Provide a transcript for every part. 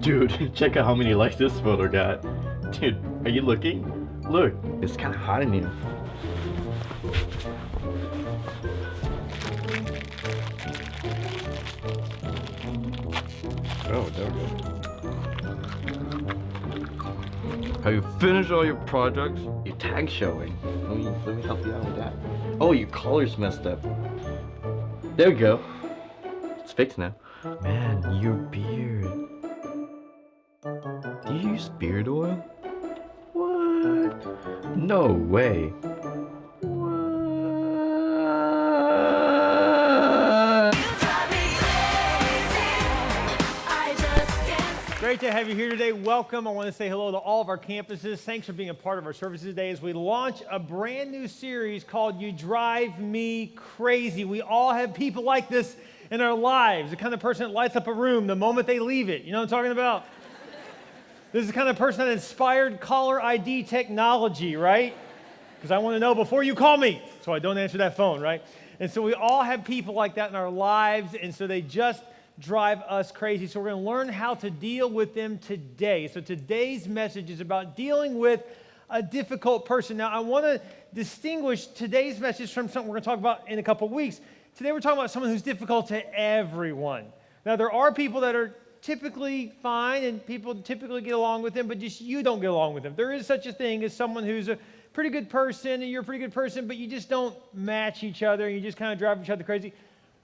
Dude, check out how many likes this photo got. Dude, are you looking? Look, it's kind of hot in here. Oh, there we go. Have you finished all your projects? Your tag's showing. Let me help you out with that. Oh, your collar's messed up. There we go. It's fixed now. Man, your beard. Do you use beard oil? What? No way. Great to have you here today. Welcome. I want to say hello to all of our campuses. Thanks for being a part of our services today as we launch a brand new series called You Drive Me Crazy. We all have people like this in our lives, the kind of person that lights up a room the moment they leave it. You know what I'm talking about? This is the kind of person that inspired caller ID technology, right? Because I want to know before you call me, so I don't answer that phone, right? And so we all have people like that in our lives, and so they just drive us crazy. So we're going to learn how to deal with them today. So today's message is about dealing with a difficult person. Now, I want to distinguish today's message from something we're going to talk about in a couple of weeks. Today we're talking about someone who's difficult to everyone. Now, there are people that are typically fine and people typically get along with them, but just you don't get along with them. There is such a thing as someone who's a pretty good person and you're a pretty good person, but you just don't match each other and you just kind of drive each other crazy.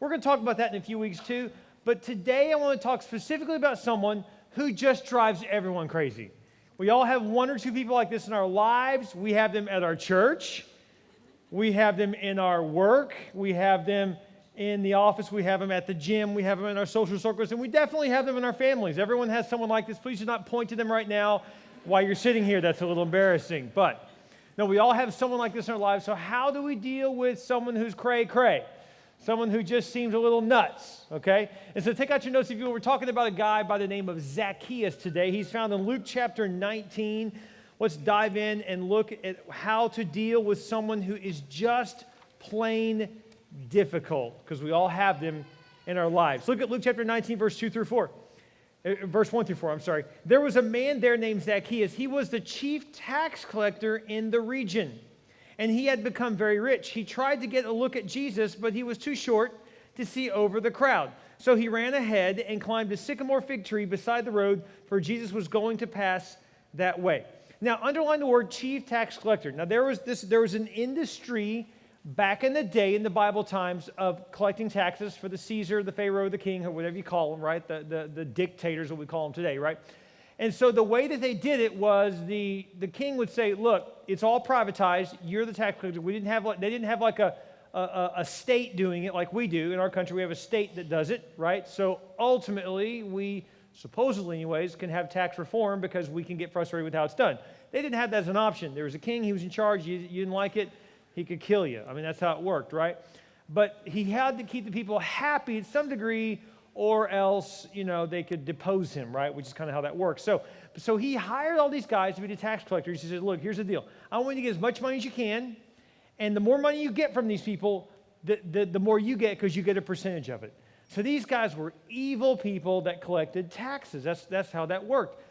We're going to talk about that in a few weeks too. But today I want to talk specifically about someone who just drives everyone crazy. We all have one or two people like this in our lives. We have them at our church. We have them in our work. We have them in the office. We have them at the gym. We have them in our social circles. And we definitely have them in our families. Everyone has someone like this. Please do not point to them right now while you're sitting here. That's a little embarrassing. But no, we all have someone like this in our lives. So how do we deal with someone who's cray-cray? Someone who just seems a little nuts, okay? And so take out your notes if you will. We're talking about a guy by the name of Zacchaeus today. He's found in Luke chapter 19. Let's dive in and look at how to deal with someone who is just plain difficult, because we all have them in our lives. Look at Luke chapter 19, verse 1 through 4. There was a man there named Zacchaeus. He was the chief tax collector in the region, and he had become very rich. He tried to get a look at Jesus, but he was too short to see over the crowd. So he ran ahead and climbed a sycamore fig tree beside the road, for Jesus was going to pass that way. Now, underline the word chief tax collector. Now, there was an industry back in the day, in the Bible times, of collecting taxes for the Caesar, the Pharaoh, the king, or whatever you call them, right? The dictators, what we call them today, right? And so the way that they did it was the king would say, look, it's all privatized. You're the tax collector. They didn't have like a state doing it like we do. In our country, we have a state that does it, right? So ultimately, we supposedly anyways can have tax reform because we can get frustrated with how it's done. They didn't have that as an option. There was a king. He was in charge. You didn't like it, he could kill you. I mean, that's how it worked, right? But he had to keep the people happy to some degree, or else, they could depose him, right? Which is kind of how that works. So he hired all these guys to be the tax collectors. He said, look, here's the deal. I want you to get as much money as you can, and the more money you get from these people, the more you get because you get a percentage of it. So these guys were evil people that collected taxes. That's how that worked.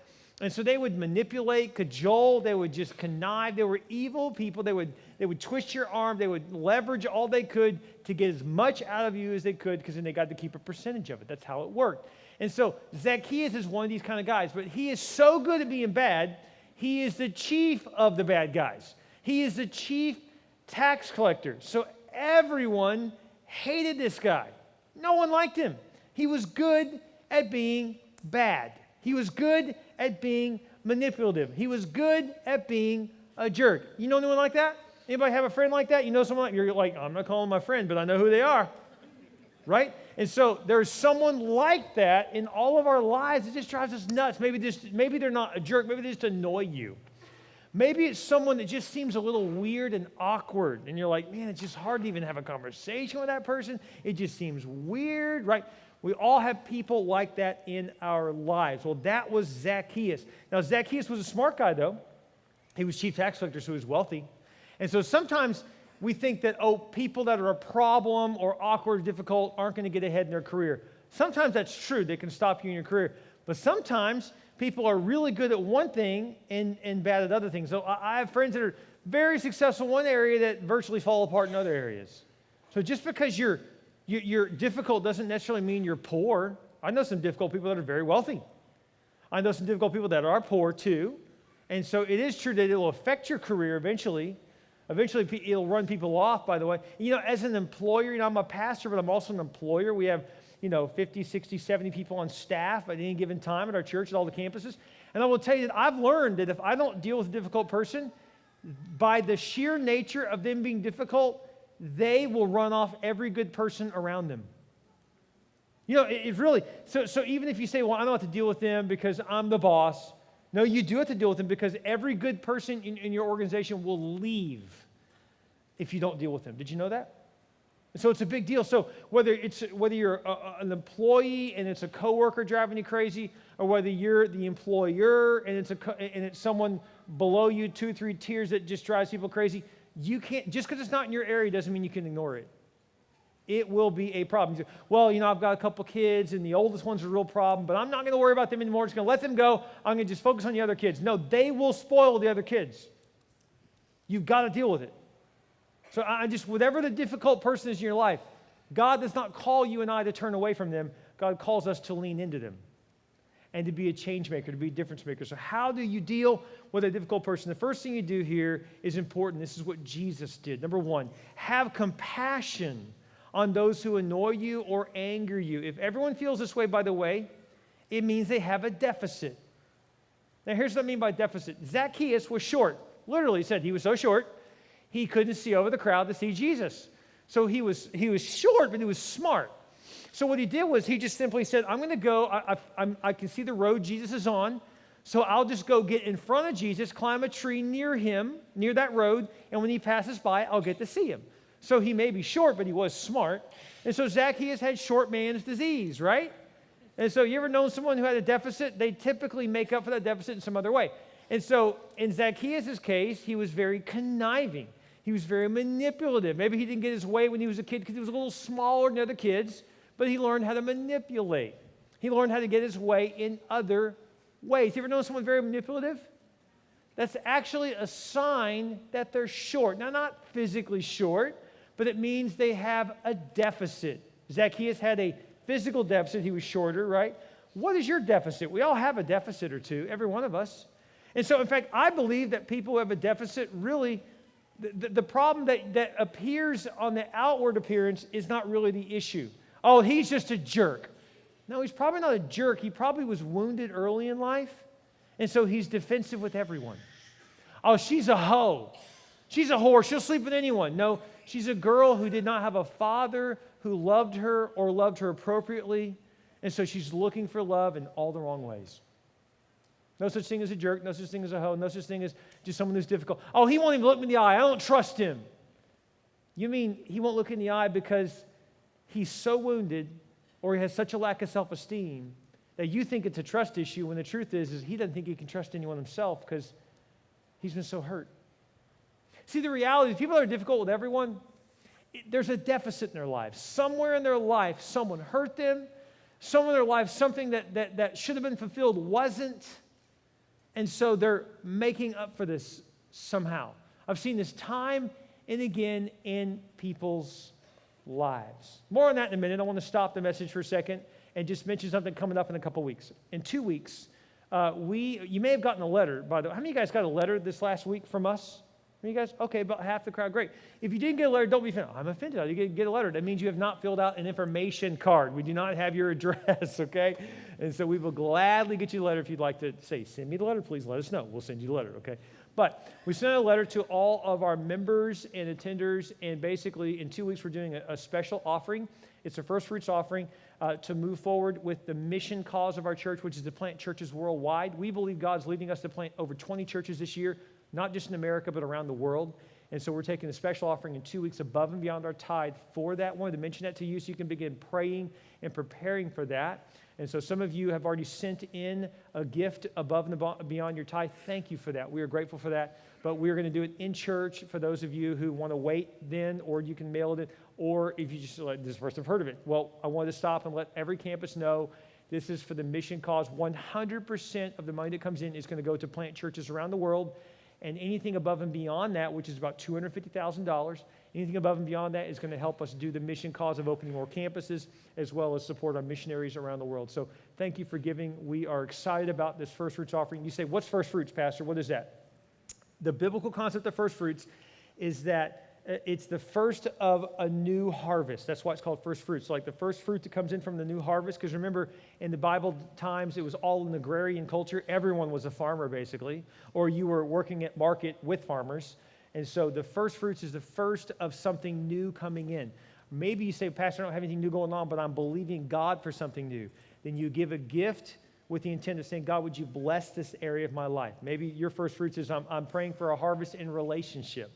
And so they would manipulate, cajole, they would just connive. They were evil people. They would twist your arm. They would leverage all they could to get as much out of you as they could, because then they got to keep a percentage of it. That's how it worked. And so Zacchaeus is one of these kind of guys, but he is so good at being bad, he is the chief of the bad guys. He is the chief tax collector. So everyone hated this guy. No one liked him. He was good at being bad. He was good at being manipulative. He was good at being a jerk. You know anyone like that? Anybody have a friend like that? You know someone you're like, I'm not calling my friend, but I know who they are, right? And so there's someone like that in all of our lives. It just drives us nuts. Maybe they're not a jerk. Maybe they just annoy you. Maybe it's someone that just seems a little weird and awkward, and you're like, man, it's just hard to even have a conversation with that person. It just seems weird, right? We all have people like that in our lives. Well, that was Zacchaeus. Now, Zacchaeus was a smart guy, though. He was chief tax collector, so he was wealthy. And so sometimes we think that, people that are a problem or awkward or difficult aren't going to get ahead in their career. Sometimes that's true. They can stop you in your career. But sometimes people are really good at one thing and bad at other things. So I have friends that are very successful in one area that virtually fall apart in other areas. So just because you're difficult doesn't necessarily mean you're poor. I know some difficult people that are very wealthy. I know some difficult people that are poor too. And so it is true that it will affect your career eventually. Eventually, it'll run people off, by the way. As an employer, I'm a pastor, but I'm also an employer. We have, 50, 60, 70 people on staff at any given time at our church at all the campuses. And I will tell you that I've learned that if I don't deal with a difficult person, by the sheer nature of them being difficult, they will run off every good person around them. It really, so even if you say, well, I don't have to deal with them because I'm the boss. No, you do have to deal with them because every good person in your organization will leave if you don't deal with them. Did you know that? So it's a big deal. So whether you're an employee and it's a coworker driving you crazy, or whether you're the employer and it's someone below you 2-3 tiers that just drives people crazy, you can't, just because it's not in your area doesn't mean you can ignore it. It will be a problem. Well, I've got a couple kids and the oldest one's a real problem, but I'm not going to worry about them anymore. I'm just going to let them go. I'm going to just focus on the other kids. No, they will spoil the other kids. You've got to deal with it. So whatever the difficult person is in your life, God does not call you and I to turn away from them. God calls us to lean into them and to be a change maker, to be a difference maker. So how do you deal with a difficult person? The first thing you do here is important. This is what Jesus did. Number one, have compassion on those who annoy you or anger you. If everyone feels this way, by the way, it means they have a deficit. Now, here's what I mean by deficit. Zacchaeus was short. Literally said he was so short, he couldn't see over the crowd to see Jesus. So he was short, but he was smart. So what he did was he just simply said, I'm going to go. I can see the road Jesus is on, so I'll just go get in front of Jesus, climb a tree near him, near that road, and when he passes by, I'll get to see him. So he may be short, but he was smart. And so Zacchaeus had short man's disease, right? And so you ever known someone who had a deficit? They typically make up for that deficit in some other way. And so in Zacchaeus' case, he was very conniving. He was very manipulative. Maybe he didn't get his way when he was a kid because he was a little smaller than other kids, but he learned how to manipulate. He learned how to get his way in other ways. You ever know someone very manipulative? That's actually a sign that they're short. Now, not physically short, but it means they have a deficit. Zacchaeus had a physical deficit. He was shorter, right? What is your deficit? We all have a deficit or two, every one of us. And so, in fact, I believe that people who have a deficit really, the problem that appears on the outward appearance is not really the issue. Oh, he's just a jerk. No, he's probably not a jerk. He probably was wounded early in life, and so he's defensive with everyone. Oh, she's a hoe. She's a whore. She'll sleep with anyone. No, she's a girl who did not have a father who loved her or loved her appropriately, and so she's looking for love in all the wrong ways. No such thing as a jerk, no such thing as a hoe, no such thing as just someone who's difficult. Oh, he won't even look me in the eye. I don't trust him. You mean he won't look in the eye because he's so wounded or he has such a lack of self-esteem that you think it's a trust issue when the truth is he doesn't think he can trust anyone himself because he's been so hurt. See, the reality is people that are difficult with everyone, there's a deficit in their lives. Somewhere in their life, someone hurt them. Somewhere in their life, something that should have been fulfilled wasn't. And so they're making up for this somehow. I've seen this time and again in people's lives. More on that in a minute. I want to stop the message for a second and just mention something coming up in a couple weeks. In 2 weeks, you may have gotten a letter, by the way. How many of you guys got a letter this last week from us? You guys? Okay, about half the crowd. Great. If you didn't get a letter, don't be offended. I'm offended. I didn't get a letter. That means you have not filled out an information card. We do not have your address, okay? And so we will gladly get you a letter if you'd like to say, send me the letter, please let us know. We'll send you the letter, okay? But we sent a letter to all of our members and attenders, and basically in 2 weeks we're doing a special offering. It's a first fruits offering to move forward with the mission cause of our church, which is to plant churches worldwide. We believe God's leading us to plant over 20 churches this year, not just in America, but around the world. And so we're taking a special offering in 2 weeks above and beyond our tithe for that. I wanted to mention that to you so you can begin praying and preparing for that. And so some of you have already sent in a gift above and beyond your tithe. Thank you for that. We are grateful for that. But we're going to do it in church for those of you who want to wait then, or you can mail it in, or if you just like, this person have heard of it. Well, I wanted to stop and let every campus know This is for the mission cause. 100% of the money that comes in is going to go to plant churches around the world. And anything above and beyond that, which is about $250,000, anything above and beyond that is going to help us do the mission cause of opening more campuses, as well as support our missionaries around the world. So thank you for giving. We are excited about this first fruits offering. You say, what's first fruits, Pastor? What is that? The biblical concept of first fruits is that it's the first of a new harvest. That's why it's called first fruits. So like the first fruit that comes in from the new harvest. Because remember, in the Bible times, it was all an agrarian culture. Everyone was a farmer, basically. Or you were working at market with farmers. And so the first fruits is the first of something new coming in. Maybe you say, Pastor, I don't have anything new going on, but I'm believing God for something new. Then you give a gift with the intent of saying, God, would you bless this area of my life? Maybe your first fruits is I'm praying for a harvest in relationship.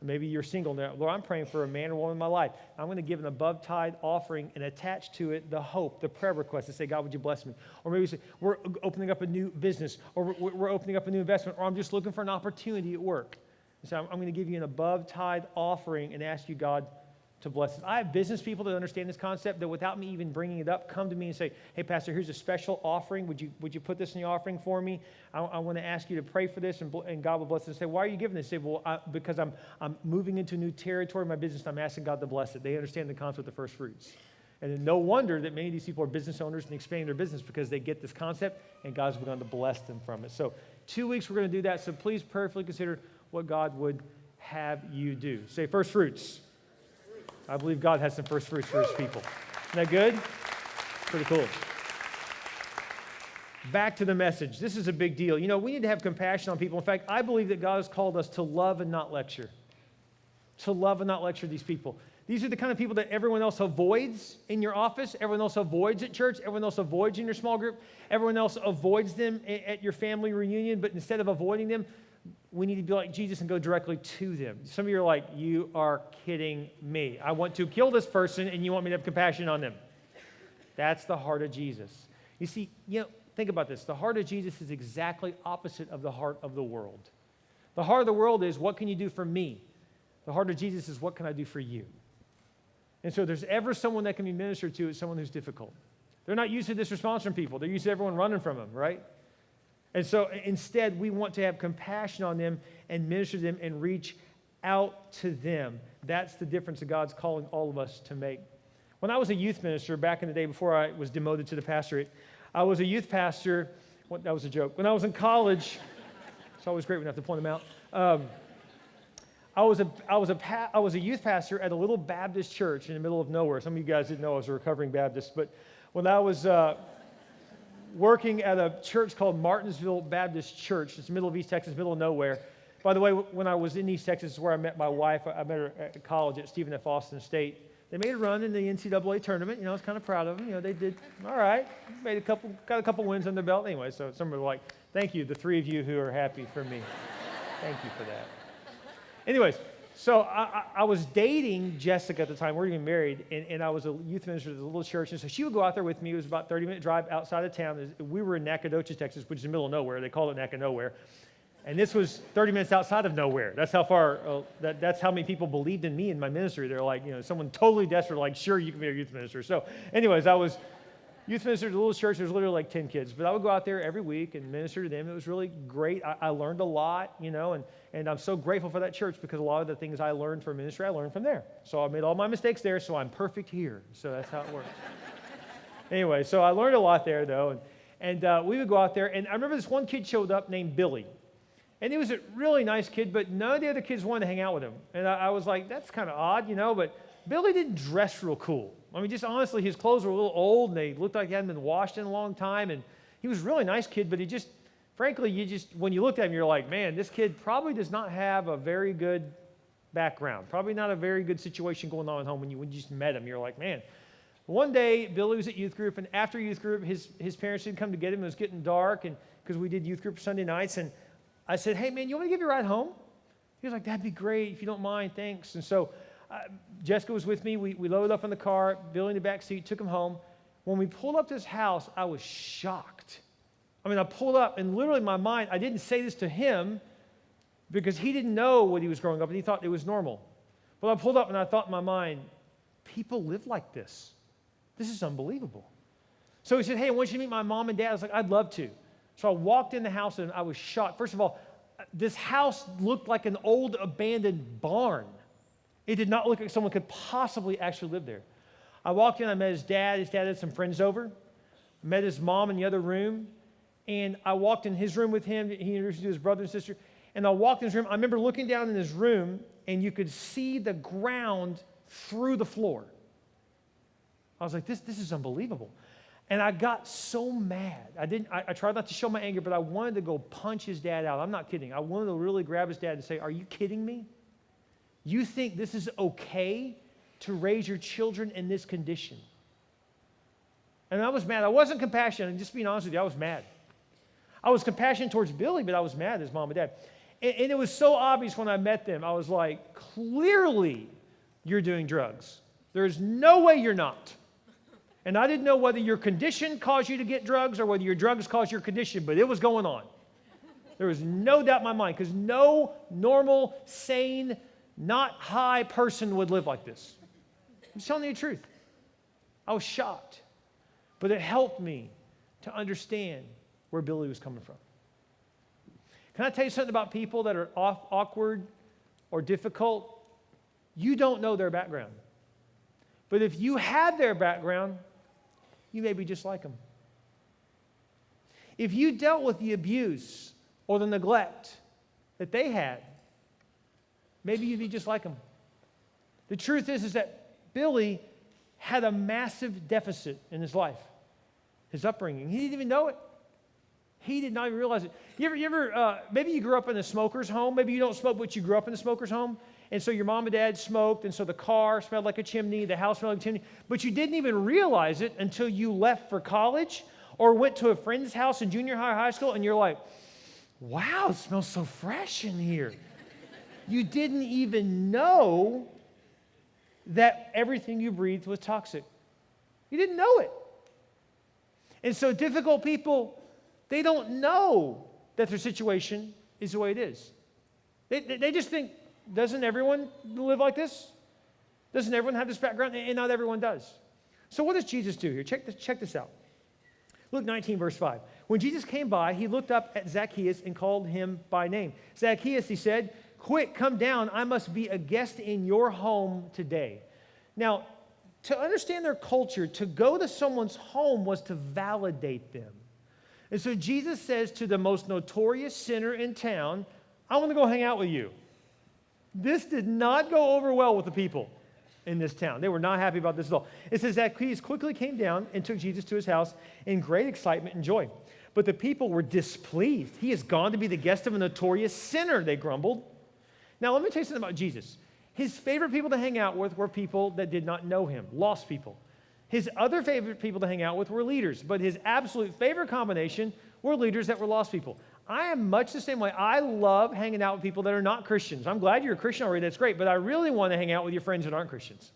Maybe you're single now. Lord, I'm praying for a man or woman in my life. I'm going to give an above tithe offering and attach to it the hope, the prayer request, and say, God, would you bless me? Or maybe you say, we're opening up a new business, or we're opening up a new investment, or I'm just looking for an opportunity at work. And so I'm going to give you an above tithe offering and ask you, God, to bless us. I have business people that understand this concept that without me even bringing it up, come to me and say, hey, Pastor, here's a special offering. Would you put this in the offering for me? I want to ask you to pray for this, and God will bless it. And say, why are you giving this? Say, well, because I'm moving into a new territory in my business, and I'm asking God to bless it. They understand the concept of first fruits. And then no wonder that many of these people are business owners and expanding their business because they get this concept, and God's begun to bless them from it. So 2 weeks we're going to do that, so please prayerfully consider what God would have you do. Say first fruits. I believe God has some first fruits for his people. Isn't that good? Pretty cool. Back to the message. This is a big deal. You know, we need to have compassion on people. In fact, I believe that God has called us to love and not lecture. To love and not lecture these people. These are the kind of people that everyone else avoids in your office, everyone else avoids at church, everyone else avoids in your small group, everyone else avoids them at your family reunion, but instead of avoiding them, we need to be like Jesus and go directly to them. Some of you are like, you are kidding me. I want to kill this person, and you want me to have compassion on them. That's the heart of Jesus. You see, think about this. The heart of Jesus is exactly opposite of the heart of the world. The heart of the world is, what can you do for me? The heart of Jesus is, what can I do for you? And so if there's ever someone that can be ministered to, it's someone who's difficult. They're not used to this response from people. They're used to everyone running from them, right? And so instead, we want to have compassion on them and minister to them and reach out to them. That's the difference that God's calling all of us to make. When I was a youth minister back in the day before I was demoted to the pastorate, I was a youth pastor. That was a joke. When I was in college, it's always great when I have to point them out. I was a youth pastor at a little Baptist church in the middle of nowhere. Some of you guys didn't know I was a recovering Baptist, but when I was working at a church called Martinsville Baptist Church. It's the middle of East Texas, middle of nowhere. By the way, when I was in East Texas is where I met my wife. I met her at college at Stephen F. Austin State. They made a run in the NCAA tournament. I was kind of proud of them. They did all right. Got a couple wins on their belt anyway. So some were like, thank you, the three of you who are happy for me. Thank you for that. Anyways, so I was dating Jessica at the time. We were even married, and I was a youth minister at a little church. And so she would go out there with me. It was about a 30-minute drive outside of town. We were in Nacogdoches, Texas, which is in the middle of nowhere. They call it Nowhere. And this was 30 minutes outside of nowhere. That's how far, that's how many people believed in me and my ministry. They're like, someone totally desperate, like, sure, you can be a youth minister. So anyways, I was youth minister at a little church. There was literally like 10 kids. But I would go out there every week and minister to them. It was really great. I learned a lot, and I'm so grateful for that church because a lot of the things I learned from ministry, I learned from there. So I made all my mistakes there, so I'm perfect here. So that's how it works. Anyway, so I learned a lot there, though. And we would go out there. And I remember this one kid showed up named Billy. And he was a really nice kid, but none of the other kids wanted to hang out with him. And I was like, that's kind of odd, but Billy didn't dress real cool. I mean, just honestly, his clothes were a little old, and they looked like they hadn't been washed in a long time. And he was a really nice kid, but frankly, when you looked at him, you're like, man, this kid probably does not have a very good background. Probably not a very good situation going on at home when you just met him. You're like, man. One day, Billy was at youth group, and after youth group, his parents didn't come to get him. It was getting dark, and because we did youth group Sunday nights, and I said, hey, man, you want me to give you a ride home? He was like, that'd be great. If you don't mind, thanks. And so Jessica was with me. We loaded up in the car, Billy in the back seat, took him home. When we pulled up to his house, I was shocked. I mean, I pulled up, and literally in my mind, I didn't say this to him because he didn't know what he was growing up, and he thought it was normal. But I pulled up, and I thought in my mind, people live like this. This is unbelievable. So he said, hey, I want you to meet my mom and dad. I was like, I'd love to. So I walked in the house and I was shocked. First of all, this house looked like an old abandoned barn. It did not look like someone could possibly actually live there. I walked in, I met his dad. His dad had some friends over. I met his mom in the other room. And I walked in his room with him. He introduced me to his brother and sister. And I walked in his room. I remember looking down in his room, and you could see the ground through the floor. I was like, this is unbelievable. And I got so mad. I tried not to show my anger, but I wanted to go punch his dad out. I'm not kidding. I wanted to really grab his dad and say, are you kidding me? You think this is okay to raise your children in this condition? And I was mad. I wasn't compassionate. And just being honest with you, I was mad. I was compassionate towards Billy, but I was mad at his mom and dad. And it was so obvious when I met them. I was like, clearly you're doing drugs. There's no way you're not. And I didn't know whether your condition caused you to get drugs or whether your drugs caused your condition, but it was going on. There was no doubt in my mind, because no normal, sane, not high person would live like this. I'm just telling you the truth. I was shocked. But it helped me to understand where Billy was coming from. Can I tell you something about people that are awkward or difficult? You don't know their background. But if you had their background, you may be just like them. If you dealt with the abuse or the neglect that they had, maybe you'd be just like them. The truth is that Billy had a massive deficit in his life, his upbringing. He didn't even know it. He did not even realize it. Maybe you grew up in a smoker's home. Maybe you don't smoke, but you grew up in a smoker's home. And so your mom and dad smoked, and so the car smelled like a chimney, the house smelled like a chimney. But you didn't even realize it until you left for college or went to a friend's house in junior high or high school, and you're like, wow, it smells so fresh in here. You didn't even know that everything you breathed was toxic. You didn't know it. And so difficult people, they don't know that their situation is the way it is. They just think, doesn't everyone live like this? Doesn't everyone have this background? And not everyone does. So what does Jesus do here? Check this out. Luke 19, verse 5. When Jesus came by, he looked up at Zacchaeus and called him by name. Zacchaeus, he said, quick, come down. I must be a guest in your home today. Now, to understand their culture, to go to someone's home was to validate them. And so Jesus says to the most notorious sinner in town, I want to go hang out with you. This did not go over well with the people in this town. They were not happy about this at all. It says Zacchaeus quickly came down and took Jesus to his house in great excitement and joy. But the people were displeased. He has gone to be the guest of a notorious sinner, they grumbled. Now, let me tell you something about Jesus. His favorite people to hang out with were people that did not know him, lost people. His other favorite people to hang out with were leaders, but his absolute favorite combination were leaders that were lost people. I am much the same way. I love hanging out with people that are not Christians. I'm glad you're a Christian already, that's great, but I really want to hang out with your friends that aren't Christians.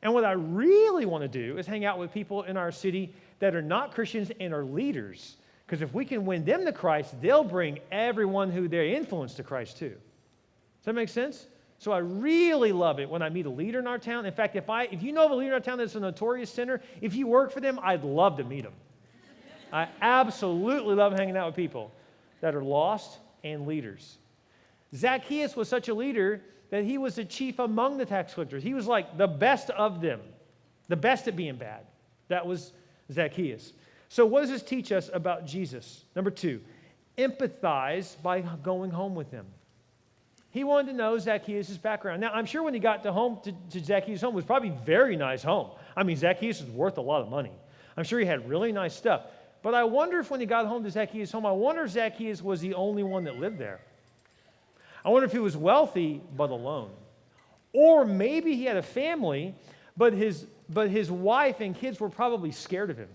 And what I really want to do is hang out with people in our city that are not Christians and are leaders, because if we can win them to Christ, they'll bring everyone who they influence to Christ too. Does that make sense? So I really love it when I meet a leader in our town. In fact, if you know of a leader in our town that's a notorious sinner, if you work for them, I'd love to meet them. I absolutely love hanging out with people that are lost and leaders. Zacchaeus was such a leader that he was the chief among the tax collectors. He was like the best of them, the best at being bad. That was Zacchaeus. So what does this teach us about Jesus? Number 2, empathize by going home with him. He wanted to know Zacchaeus' background. Now, I'm sure when he got to Zacchaeus' home, it was probably a very nice home. I mean, Zacchaeus was worth a lot of money. I'm sure he had really nice stuff. But I wonder if when he got home to Zacchaeus' home, I wonder if Zacchaeus was the only one that lived there. I wonder if he was wealthy but alone. Or maybe he had a family, but his wife and kids were probably scared of him.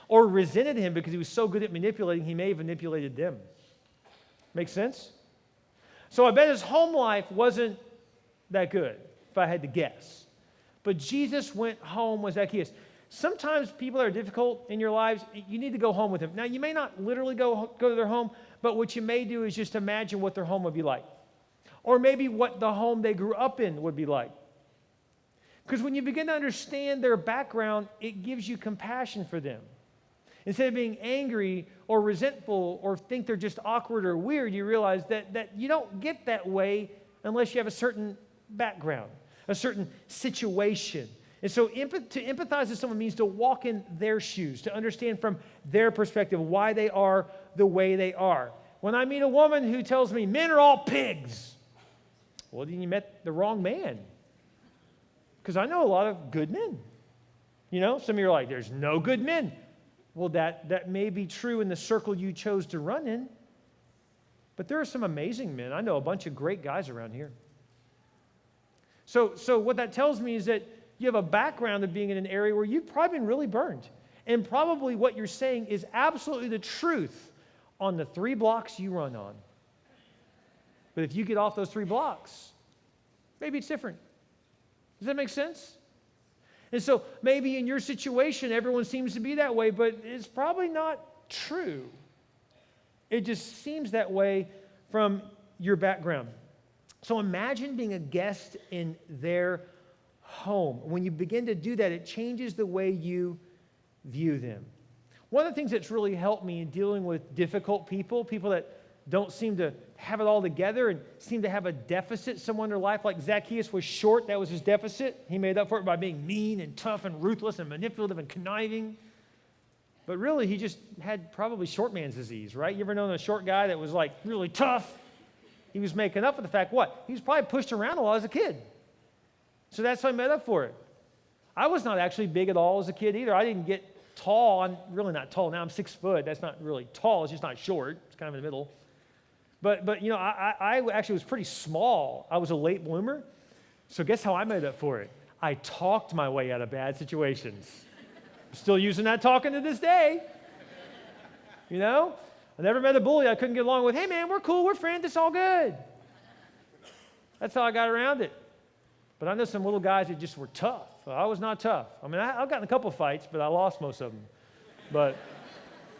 Or resented him because he was so good at manipulating, he may have manipulated them. Make sense? So I bet his home life wasn't that good, if I had to guess. But Jesus went home with Zacchaeus. Sometimes people that are difficult in your lives, you need to go home with them. Now, you may not literally go to their home, but what you may do is just imagine what their home would be like. Or maybe what the home they grew up in would be like. Because when you begin to understand their background, it gives you compassion for them. Instead of being angry or resentful or think they're just awkward or weird, you realize that you don't get that way unless you have a certain background, a certain situation. And so to empathize with someone means to walk in their shoes, to understand from their perspective why they are the way they are. When I meet a woman who tells me men are all pigs, well, then you met the wrong man. Because I know a lot of good men. You know, some of you are like, there's no good men. Well, that may be true in the circle you chose to run in. But there are some amazing men. I know a bunch of great guys around here. So what that tells me is that you have a background of being in an area where you've probably been really burned. And probably what you're saying is absolutely the truth on the 3 blocks you run on. But if you get off those 3 blocks, maybe it's different. Does that make sense? And so maybe in your situation, everyone seems to be that way, but it's probably not true. It just seems that way from your background. So imagine being a guest in their home. When you begin to do that, it changes the way you view them. One of the things that's really helped me in dealing with difficult people that don't seem to have it all together and seem to have a deficit somewhere in their life, like Zacchaeus was short, that was his deficit. He made up for it by being mean and tough and ruthless and manipulative and conniving. But really, he just had probably short man's disease, right? You ever known a short guy that was like really tough? He was making up for the fact, what? He was probably pushed around a lot as a kid. So that's why I made up for it. I was not actually big at all as a kid either. I didn't get tall. I'm really not tall now. I'm 6 foot. That's not really tall. It's just not short. It's kind of in the middle. But you know, I actually was pretty small. I was a late bloomer. So guess how I made up for it? I talked my way out of bad situations. I'm still using that talking to this day. You know? I never met a bully I couldn't get along with. Hey, man, we're cool. We're friends. It's all good. That's how I got around it. But I know some little guys that just were tough. I was not tough. I mean, I've gotten a couple fights, but I lost most of them. But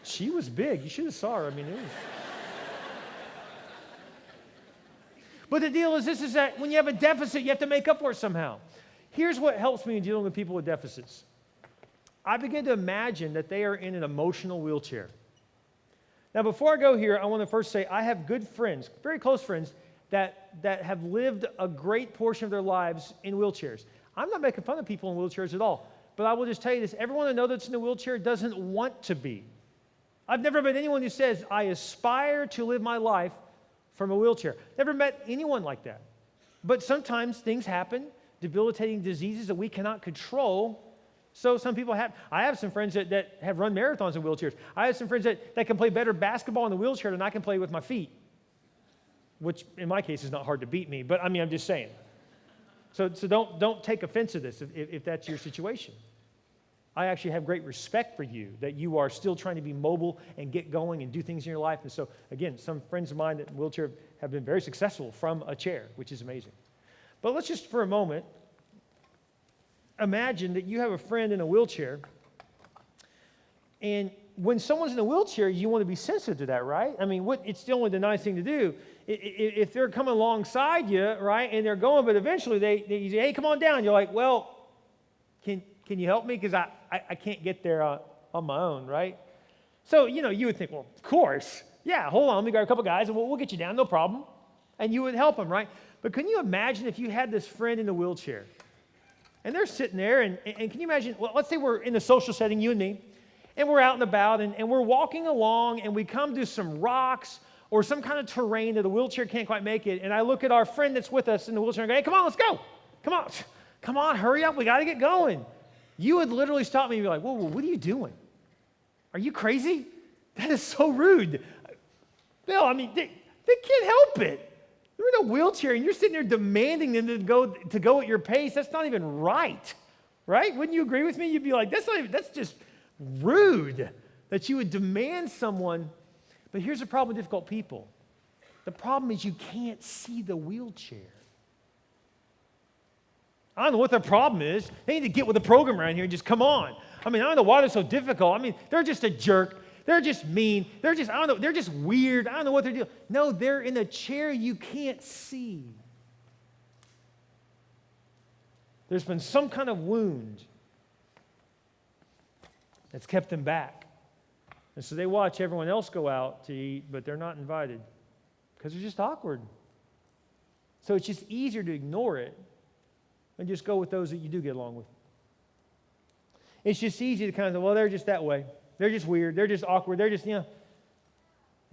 she was big. You should have saw her. I mean, it was... But the deal is this, is that when you have a deficit, you have to make up for it somehow. Here's what helps me in dealing with people with deficits. I begin to imagine that they are in an emotional wheelchair. Now, before I go here, I want to first say I have good friends, very close friends, that have lived a great portion of their lives in wheelchairs. I'm not making fun of people in wheelchairs at all, but I will just tell you this. Everyone I know that's in a wheelchair doesn't want to be. I've never met anyone who says, I aspire to live my life from a wheelchair. Never met anyone like that. But sometimes things happen, debilitating diseases that we cannot control. So some people have, I have some friends that have run marathons in wheelchairs. I have some friends that can play better basketball in the wheelchair than I can play with my feet, which in my case is not hard to beat me, but I mean, I'm just saying. So don't take offense to this if that's your situation. I actually have great respect for you, that you are still trying to be mobile and get going and do things in your life. And so, again, some friends of mine that in wheelchair have been very successful from a chair, which is amazing. But let's just for a moment imagine that you have a friend in a wheelchair, and when someone's in a wheelchair, you want to be sensitive to that, right? I mean, it's the only nice thing to do. If they're coming alongside you, right, and they're going, but eventually they say, hey, come on down. You're like, well, can you help me? Because I can't get there on my own, right? So, you know, you would think, well, of course. Yeah, hold on. Let me grab a couple guys, and we'll get you down. No problem. And you would help them, right? But can you imagine if you had this friend in a wheelchair, and they're sitting there, and can you imagine, well, let's say we're in a social setting, you and me, and we're out and about, and we're walking along, and we come to some rocks or some kind of terrain that a wheelchair can't quite make it, and I look at our friend that's with us in the wheelchair and go, hey, come on, let's go. Come on, hurry up. We got to get going. You would literally stop me and be like, whoa, what are you doing? Are you crazy? That is so rude. Bill, I mean, they can't help it. You're in a wheelchair and you're sitting there demanding them to go at your pace. That's not even right, right? Wouldn't you agree with me? You'd be like, that's just rude that you would demand someone. But here's the problem with difficult people. The problem is you can't see the wheelchair. I don't know what their problem is. They need to get with the program around here and just come on. I mean, I don't know why they're so difficult. I mean, they're just a jerk. They're just mean. I don't know, they're just weird. I don't know what they're doing. No, they're in a chair you can't see. There's been some kind of wound that's kept them back. And so they watch everyone else go out to eat, but they're not invited because they're just awkward. So it's just easier to ignore it and just go with those that you do get along with. It's just easy to kind of, well, they're just that way. They're just weird. They're just awkward. They're just, and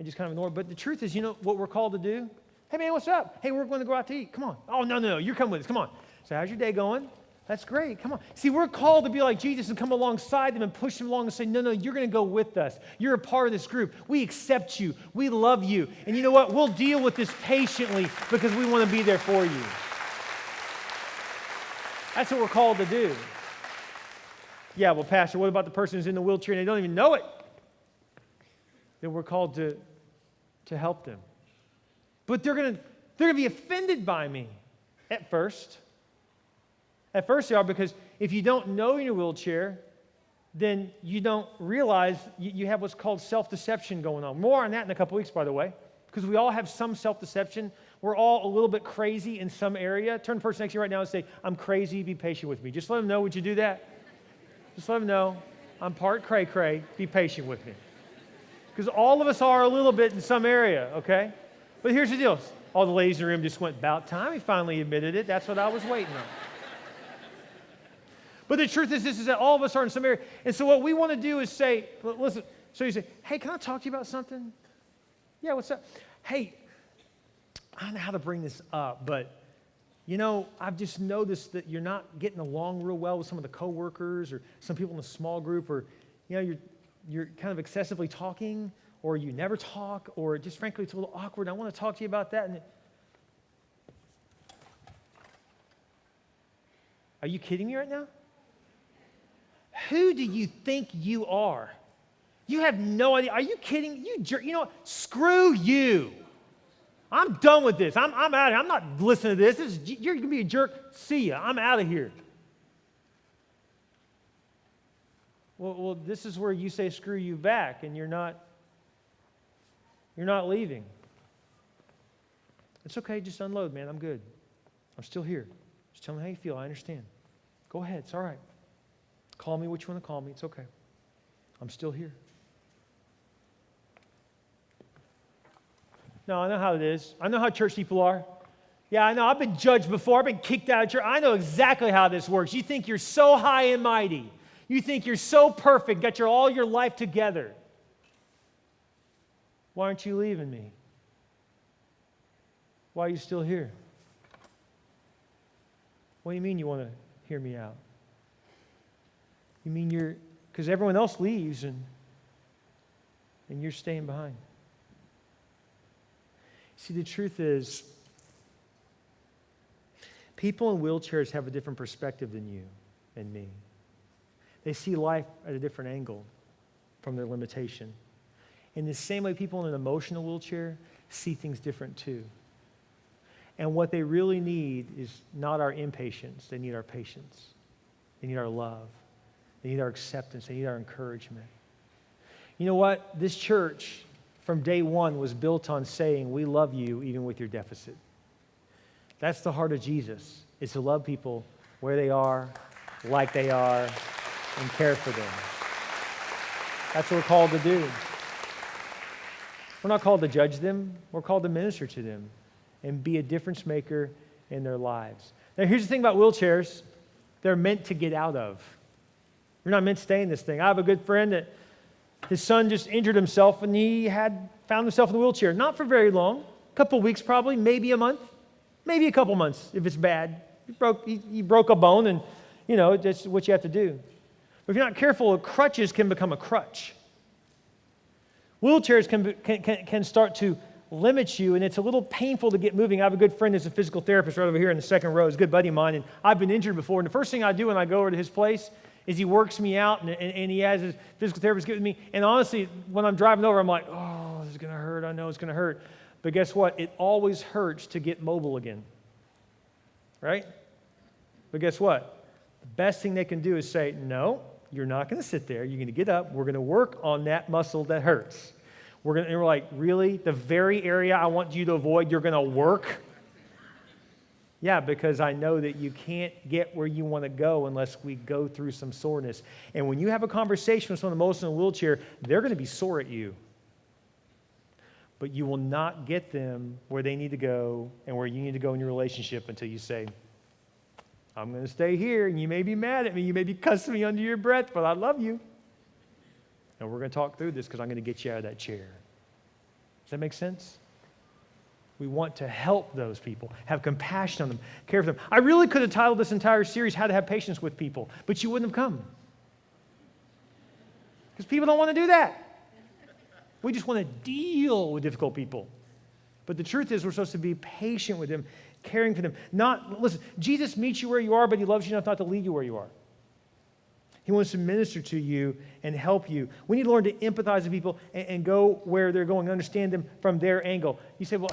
just kind of ignore it. But the truth is, you know what we're called to do? Hey, man, what's up? Hey, we're going to go out to eat. Come on. Oh, no. You're coming with us. Come on. So how's your day going? That's great. Come on. See, we're called to be like Jesus and come alongside them and push them along and say, no, you're going to go with us. You're a part of this group. We accept you. We love you. And you know what? We'll deal with this patiently because we want to be there for you. That's what we're called to do. Yeah, well, Pastor, what about the person who's in the wheelchair and they don't even know it? Then we're called to help them. But they're going to be offended by me at first. At first they are, because if you don't know you're in a wheelchair, then you don't realize you have what's called self-deception going on. More on that in a couple weeks, by the way, because we all have some self-deception. We're all a little bit crazy in some area. Turn to the person next to you right now and say, I'm crazy, be patient with me. Just let them know. Would you do that? Just let them know. I'm part cray-cray, be patient with me. Because all of us are a little bit in some area, okay? But here's the deal. All the ladies in the room just went, about time he finally admitted it. That's what I was waiting on. But the truth is this, is that all of us are in some area. And so what we want to do is say, listen, so you say, hey, can I talk to you about something? Yeah, what's up? Hey, I don't know how to bring this up, but, you know, I've just noticed that you're not getting along real well with some of the coworkers or some people in the small group, or, you know, you're kind of excessively talking, or you never talk, or just frankly it's a little awkward. I want to talk to you about that. And are you kidding me right now? Who do you think you are? You have no idea. Are you kidding? You jerk. You know what? Screw you. I'm done with this. I'm out of here. I'm not listening to this. You're going to be a jerk. See ya. I'm out of here. Well, this is where you say screw you back, and you're not leaving. It's okay. Just unload, man. I'm good. I'm still here. Just tell me how you feel. I understand. Go ahead. It's all right. Call me what you want to call me. It's okay. I'm still here. No, I know how it is. I know how church people are. Yeah, I know. I've been judged before. I've been kicked out of church. I know exactly how this works. You think you're so high and mighty. You think you're so perfect, got all your life together. Why aren't you leaving me? Why are you still here? What do you mean you want to hear me out? You mean because everyone else leaves and you're staying behind. See, the truth is, people in wheelchairs have a different perspective than you and me. They see life at a different angle from their limitation. In the same way, people in an emotional wheelchair see things different too. And what they really need is not our impatience. They need our patience. They need our love. They need our acceptance. They need our encouragement. You know what? This church, from day one, was built on saying, we love you even with your deficit. That's the heart of Jesus, is to love people where they are, like they are, and care for them. That's what we're called to do. We're not called to judge them. We're called to minister to them and be a difference maker in their lives. Now, here's the thing about wheelchairs. They're meant to get out of. You're not meant to stay in this thing. I have a good friend that his son just injured himself, and he had found himself in the wheelchair. Not for very long, a couple weeks probably, maybe a month, maybe a couple months if it's bad. He broke a bone, and, you know, that's what you have to do. But if you're not careful, crutches can become a crutch. Wheelchairs can start to limit you, and it's a little painful to get moving. I have a good friend who's a physical therapist right over here in the second row. He's a good buddy of mine, and I've been injured before, and the first thing I do when I go over to his place is he works me out, and he has his physical therapist get with me. And honestly, when I'm driving over, I'm like, oh, this is going to hurt. I know it's going to hurt. But guess what? It always hurts to get mobile again, right? But guess what? The best thing they can do is say, no, you're not going to sit there. You're going to get up. We're going to work on that muscle that hurts. And we're like, really? The very area I want you to avoid, you're going to work? Yeah, because I know that you can't get where you want to go unless we go through some soreness. And when you have a conversation with someone most in a wheelchair, they're going to be sore at you. But you will not get them where they need to go and where you need to go in your relationship until you say, I'm going to stay here, and you may be mad at me, you may be cussing me under your breath, but I love you. And we're going to talk through this because I'm going to get you out of that chair. Does that make sense? We want to help those people, have compassion on them, care for them. I really could have titled this entire series, How to Have Patience with People, but you wouldn't have come. Because people don't want to do that. We just want to deal with difficult people. But the truth is we're supposed to be patient with them, caring for them. Listen, Jesus meets you where you are, but he loves you enough not to leave you where you are. He wants to minister to you and help you. We need to learn to empathize with people and go where they're going, understand them from their angle. You say, well,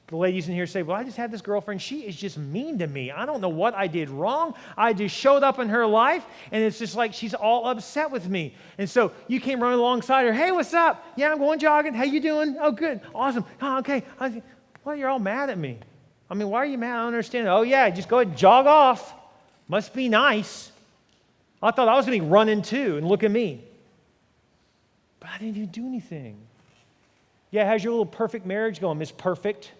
the ladies in here say, well, I just had this girlfriend. She is just mean to me. I don't know what I did wrong. I just showed up in her life, and it's just like she's all upset with me. And so you came running alongside her. Hey, what's up? Yeah, I'm going jogging. How you doing? Oh, good. Awesome. Oh, okay. Well, you're all mad at me. I mean, why are you mad? I don't understand. Oh, yeah, just go ahead and jog off. Must be nice. I thought I was going to be running too, and look at me. But I didn't even do anything. Yeah, how's your little perfect marriage going, Miss Perfect?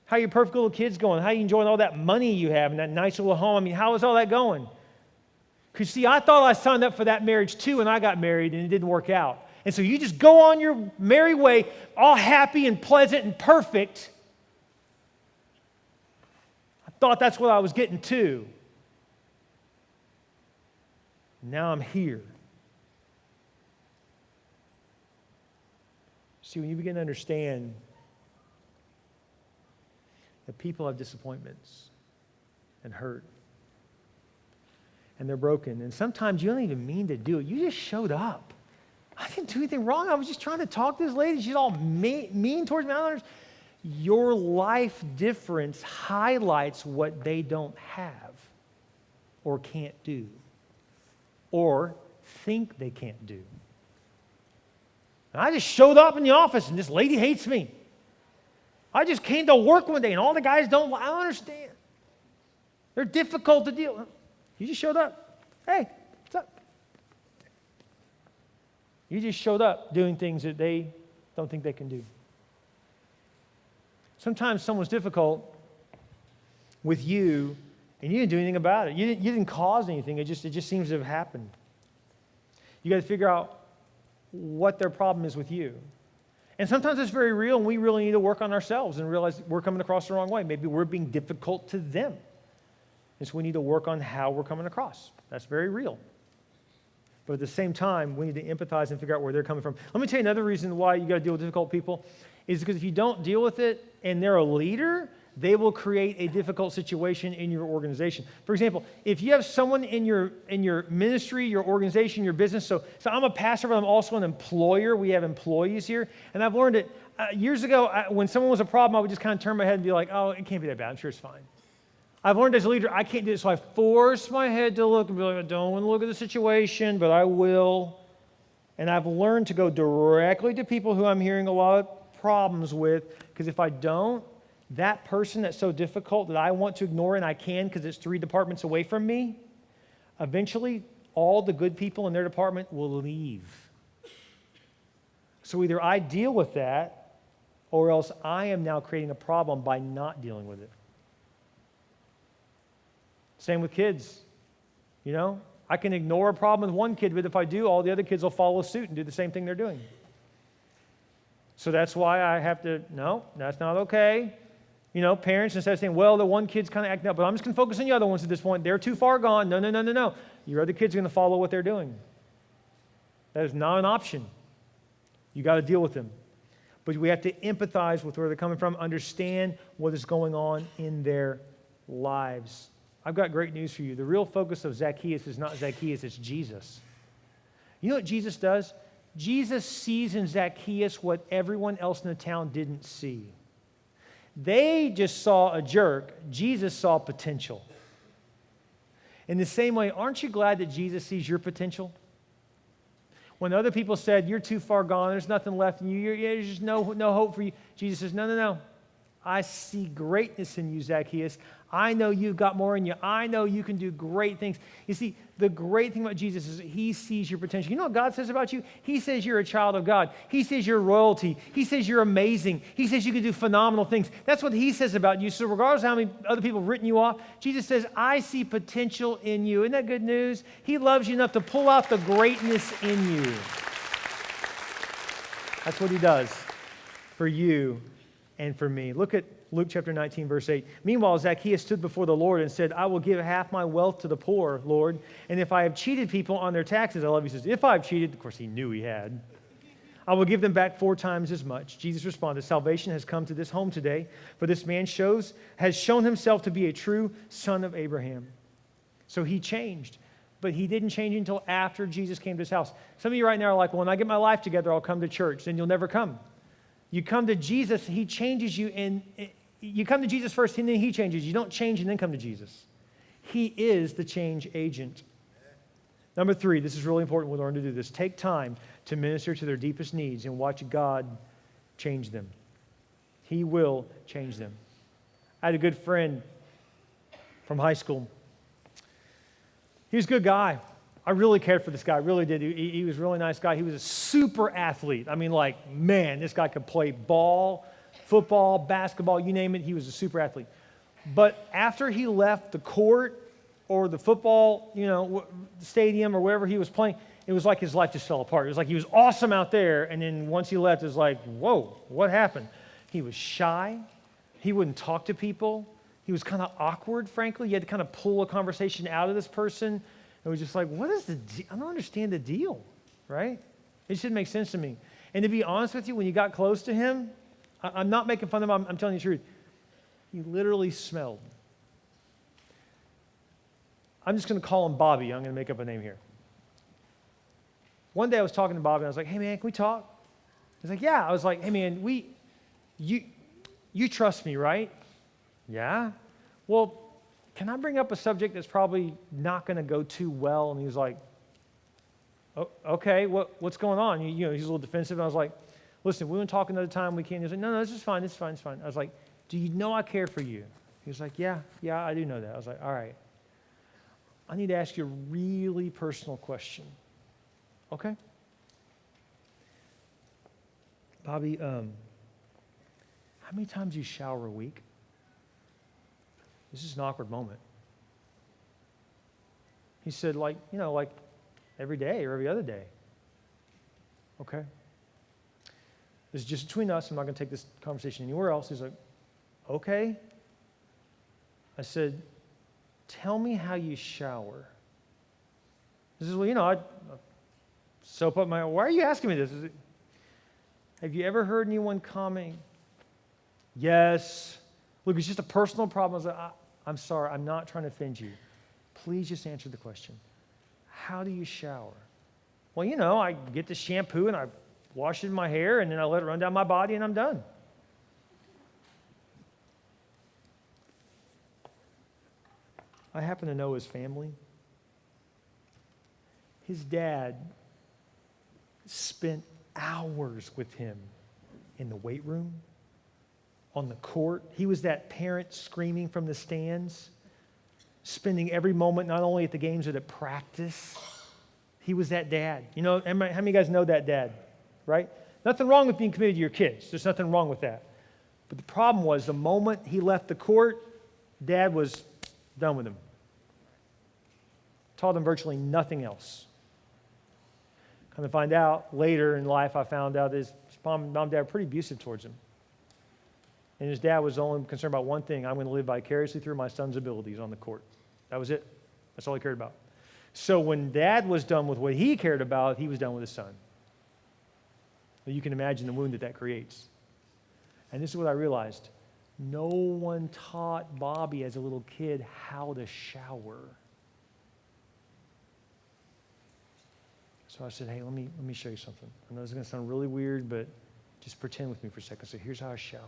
How are your perfect little kids going? How are you enjoying all that money you have and that nice little home? I mean, how is all that going? Because, see, I thought I signed up for that marriage too, and I got married, and it didn't work out. And so you just go on your merry way, all happy and pleasant and perfect. I thought that's what I was getting to. Now I'm here. See, when you begin to understand that people have disappointments and hurt, and they're broken, and sometimes you don't even mean to do it. You just showed up. I didn't do anything wrong. I was just trying to talk to this lady. She's all mean towards me. I don't understand. Your life difference highlights what they don't have or can't do or think they can't do. And I just showed up in the office, and this lady hates me. I just came to work one day, and all the guys I don't understand. They're difficult to deal with. You just showed up. Hey, what's up? You just showed up doing things that they don't think they can do. Sometimes someone's difficult with you, and you didn't do anything about it. You didn't cause anything. It just seems to have happened. You got to figure out what their problem is with you. And sometimes it's very real, and we really need to work on ourselves and realize we're coming across the wrong way. Maybe we're being difficult to them. And so we need to work on how we're coming across. That's very real. But at the same time, we need to empathize and figure out where they're coming from. Let me tell you another reason why you got to deal with difficult people is because if you don't deal with it and they're a leader, they will create a difficult situation in your organization. For example, if you have someone in your ministry, your organization, your business, so I'm a pastor, but I'm also an employer. We have employees here. And I've learned it years ago, when someone was a problem, I would just kind of turn my head and be like, oh, it can't be that bad. I'm sure it's fine. I've learned as a leader, I can't do it, so I force my head to look and be like, I don't want to look at the situation, but I will. And I've learned to go directly to people who I'm hearing a lot of problems with, because if I don't, that person that's so difficult that I want to ignore, and I can because it's 3 departments away from me, eventually all the good people in their department will leave. So either I deal with that, or else I am now creating a problem by not dealing with it. Same with kids. You know, I can ignore a problem with one kid, but if I do, all the other kids will follow suit and do the same thing they're doing. So that's why I have to, no, that's not okay. You know, parents, instead of saying, well, the one kid's kind of acting up, but I'm just going to focus on the other ones at this point. They're too far gone. No. Your other kids are going to follow what they're doing. That is not an option. You got to deal with them. But we have to empathize with where they're coming from, understand what is going on in their lives. I've got great news for you. The real focus of Zacchaeus is not Zacchaeus, it's Jesus. You know what Jesus does? Jesus sees in Zacchaeus what everyone else in the town didn't see. They just saw a jerk. Jesus saw potential. In the same way, aren't you glad that Jesus sees your potential? When other people said, you're too far gone, there's nothing left in you, there's just no hope for you, Jesus says, no. I see greatness in you, Zacchaeus. I know you've got more in you. I know you can do great things. You see, the great thing about Jesus is he sees your potential. You know what God says about you? He says you're a child of God. He says you're royalty. He says you're amazing. He says you can do phenomenal things. That's what he says about you. So regardless of how many other people have written you off, Jesus says, I see potential in you. Isn't that good news? He loves you enough to pull out the greatness in you. That's what he does for you and for me. Look at Luke chapter 19, verse 8. Meanwhile, Zacchaeus stood before the Lord and said, I will give half my wealth to the poor, Lord, and if I have cheated people on their taxes, I love he says, if I've cheated, of course he knew he had, I will give them back 4 times as much. Jesus responded, salvation has come to this home today, for this man has shown himself to be a true son of Abraham. So he changed, but he didn't change until after Jesus came to his house. Some of you right now are like, well, when I get my life together, I'll come to church. Then you'll never come. You come to Jesus, he changes you, and you come to Jesus first, and then he changes. You don't change and then come to Jesus. He is the change agent. Number 3, this is really important. We'll learn to do this. Take time to minister to their deepest needs and watch God change them. He will change them. I had a good friend from high school. He was a good guy. I really cared for this guy. I really did. He was a really nice guy. He was a super athlete. I mean, like, man, this guy could play ball, football, basketball, you name it. He was a super athlete. But after he left the court or the football, stadium or wherever he was playing, it was like his life just fell apart. It was like he was awesome out there, and then once he left, it was like, whoa, what happened? He was shy. He wouldn't talk to people. He was kind of awkward, frankly. You had to kind of pull a conversation out of this person. It was just like, what is the deal? I don't understand the deal, right? It just didn't make sense to me. And to be honest with you, when you got close to him, I'm not making fun of him. I'm telling you the truth. He literally smelled. I'm just going to call him Bobby. I'm going to make up a name here. One day I was talking to Bobby, and I was like, hey, man, can we talk? He's like, yeah. I was like, hey, man, you trust me, right? Yeah. Well, can I bring up a subject that's probably not going to go too well? And he was like, oh, okay, what's going on? He's a little defensive. And I was like, listen, we want to talk another time. We can't. He was like, no, this is fine. It's fine. I was like, do you know I care for you? He was like, yeah, I do know that. I was like, all right. I need to ask you a really personal question. Okay? Bobby, how many times do you shower a week? This is an awkward moment. He said, like every day or every other day. Okay. This is just between us. I'm not going to take this conversation anywhere else. He's like, okay. I said, tell me how you shower. He says, well, I soap up my, why are you asking me this? Have you ever heard anyone comment? Yes. Look, it's just a personal problem. I was like, I'm sorry, I'm not trying to offend you. Please just answer the question. How do you shower? Well, I get the shampoo and I wash it in my hair and then I let it run down my body and I'm done. I happen to know his family. His dad spent hours with him in the weight room, on the court. He was that parent screaming from the stands, spending every moment not only at the games but at practice. He was that dad. How many of you guys know that dad, right? Nothing wrong with being committed to your kids. There's nothing wrong with that. But the problem was the moment he left the court, dad was done with him. Taught him virtually nothing else. Come to find out later in life, I found out his mom and dad were pretty abusive towards him. And his dad was only concerned about one thing: I'm going to live vicariously through my son's abilities on the court. That was it. That's all he cared about. So when dad was done with what he cared about, he was done with his son. Well, you can imagine the wound that creates. And this is what I realized. No one taught Bobby as a little kid how to shower. So I said, hey, let me show you something. I know this is going to sound really weird, but just pretend with me for a second. So here's how I shower.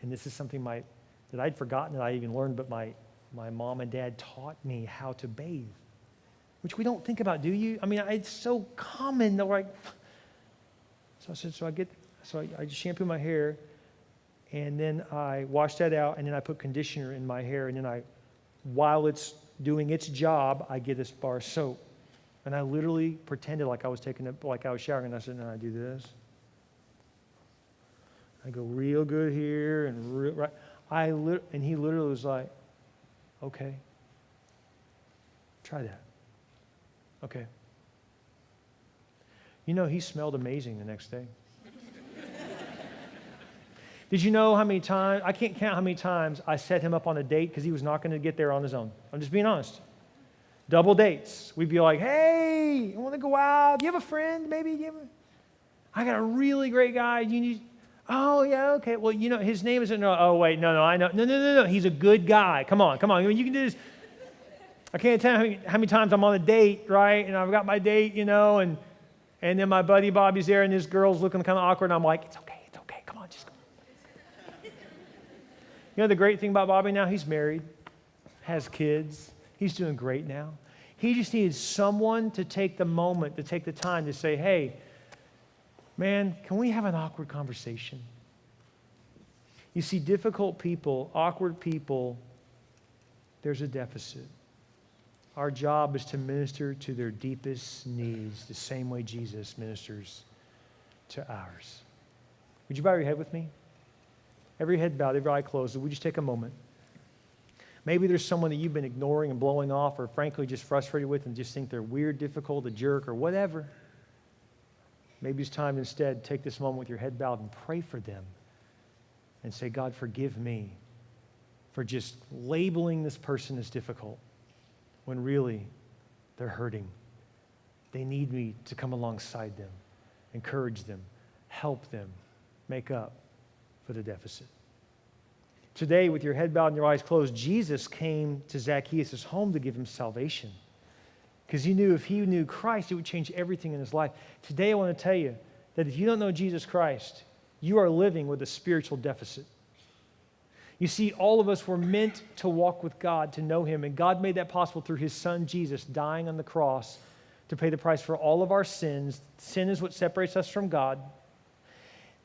And this is something that I'd forgotten that I even learned, but my mom and dad taught me how to bathe, which we don't think about, do you? I mean, it's so common that we're like, so I said, I just shampoo my hair, And then I wash that out, and then I put conditioner in my hair, and then while it's doing its job, I get this bar of soap. And I literally pretended like I was showering, and I said, "No, I do this. I go real good here, and right." And he literally was like, "Okay, try that." Okay. You know, he smelled amazing the next day. Did you know how many times, I can't count how many times I set him up on a date because he was not going to get there on his own. I'm just being honest. Double dates. We'd be like, "Hey, you want to go out? Do you have a friend? Maybe I got a really great guy. You need." "Oh, yeah, okay. Well, you know, his name isn't." "Oh, wait, no, I know. No. He's a good guy. Come on. You can do this." I can't tell you how many times I'm on a date, right? And I've got my date, you know, and then my buddy Bobby's there, and this girl's looking kind of awkward, and I'm like, It's okay. Come on, just go. You know the great thing about Bobby now? He's married, has kids. He's doing great now. He just needed someone to take the moment, to take the time to say, "Hey, man, can we have an awkward conversation?" You see, difficult people, awkward people, there's a deficit. Our job is to minister to their deepest needs the same way Jesus ministers to ours. Would you bow your head with me? Every head bowed, every eye closed. Would we just take a moment? Maybe there's someone that you've been ignoring and blowing off, or frankly just frustrated with and just think they're weird, difficult, a jerk, or whatever. Maybe it's time instead take this moment with your head bowed and pray for them and say, "God, forgive me for just labeling this person as difficult when really they're hurting. They need me to come alongside them, encourage them, help them make up for the deficit." Today, with your head bowed and your eyes closed, Jesus came to Zacchaeus' home to give him salvation because he knew if he knew Christ, it would change everything in his life. Today, I want to tell you that if you don't know Jesus Christ, you are living with a spiritual deficit. You see, all of us were meant to walk with God, to know him, and God made that possible through his son Jesus dying on the cross to pay the price for all of our sins. Sin is what separates us from God.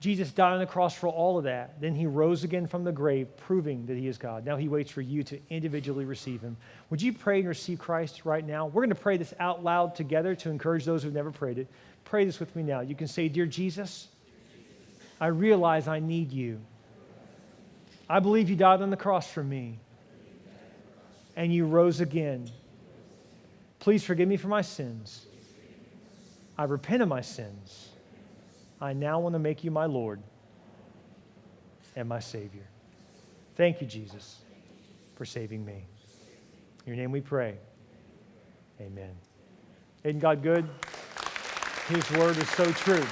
Jesus died on the cross for all of that. Then he rose again from the grave, proving that he is God. Now he waits for you to individually receive him. Would you pray and receive Christ right now? We're going to pray this out loud together to encourage those who've never prayed it. Pray this with me now. You can say, "Dear Jesus, I realize I need you. I believe you died on the cross for me, and you rose again. Please forgive me for my sins. I repent of my sins. I now want to make you my Lord and my Savior. Thank you, Jesus, for saving me. In your name we pray. Amen. Isn't God good? His word is so true.